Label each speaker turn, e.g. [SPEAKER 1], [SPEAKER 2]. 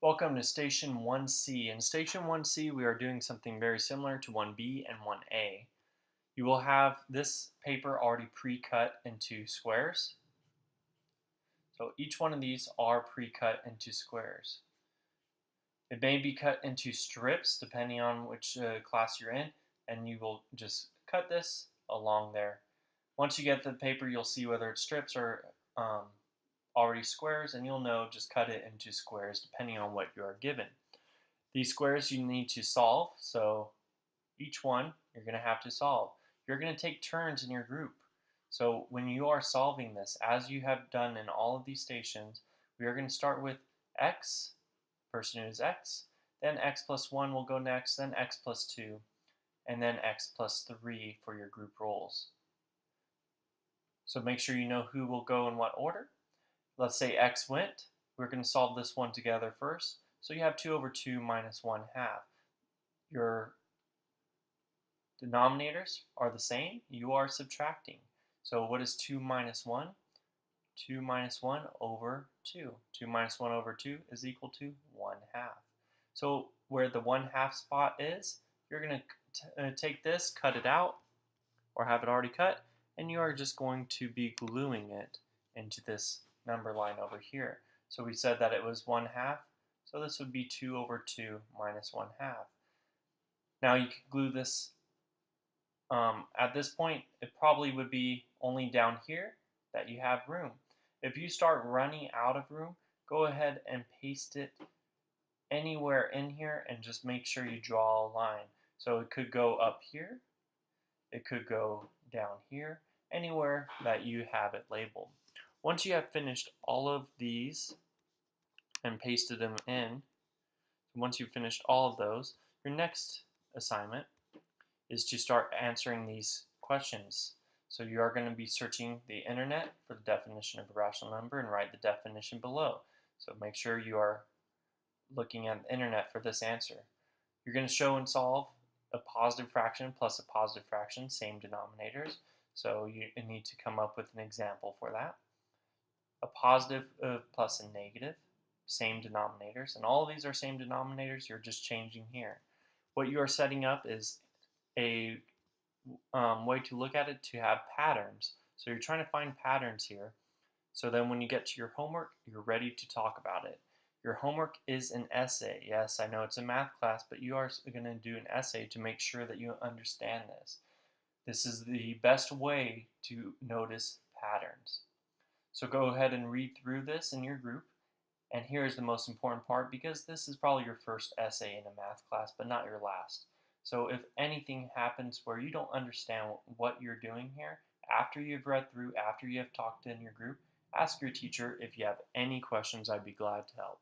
[SPEAKER 1] Welcome to Station 1C. In Station 1C, we are doing something very similar to 1B and 1A. You will have this paper already pre-cut into squares. So each one of these are pre-cut into squares. It may be cut into strips depending on which class you're in, and you will just cut this along there. Once you get the paper, you'll see whether it's strips or already squares, and you'll know just cut it into squares depending on what you are given. These squares you need to solve, so each one you're going to have to solve. You're going to take turns in your group. So when you are solving this, as you have done in all of these stations, we are going to start with x, person who is x, then x plus 1 will go next, then x plus 2, and then x plus 3 for your group roles. So make sure you know who will go in what order. Let's say x went. We're going to solve this one together first. So you have 2 over 2 minus 1 half. Your denominators are the same. You are subtracting. So what is 2 minus 1? 2 minus 1 over 2. 2 minus 1 over 2 is equal to 1 half. So where the 1 half spot is, you're going to take this, cut it out, or have it already cut, and you are just going to be gluing it into this number line over here. So we said that it was 1 half, so this would be 2 over 2 minus 1 half. Now you can glue this. At this point, it probably would be only down here that you have room. If you start running out of room, go ahead and paste it anywhere in here and just make sure you draw a line. So it could go up here, it could go down here, anywhere that you have it labeled. Once you have finished all of these and pasted them in, once you've finished all of those, your next assignment is to start answering these questions. So you are going to be searching the internet for the definition of a rational number and write the definition below. So make sure you are looking at the internet for this answer. You're going to show and solve a positive fraction plus a positive fraction, same denominators. So you need to come up with an example for that. A positive plus a negative, same denominators. And all of these are same denominators, you're just changing here. What you are setting up is a way to look at it to have patterns. So you're trying to find patterns here. So then when you get to your homework, you're ready to talk about it. Your homework is an essay. Yes, I know it's a math class, but you are going to do an essay to make sure that you understand this. This is the best way to notice patterns. So go ahead and read through this in your group. And here is the most important part, because this is probably your first essay in a math class, but not your last. So if anything happens where you don't understand what you're doing here, after you've read through, after you have talked in your group, ask your teacher if you have any questions. I'd be glad to help.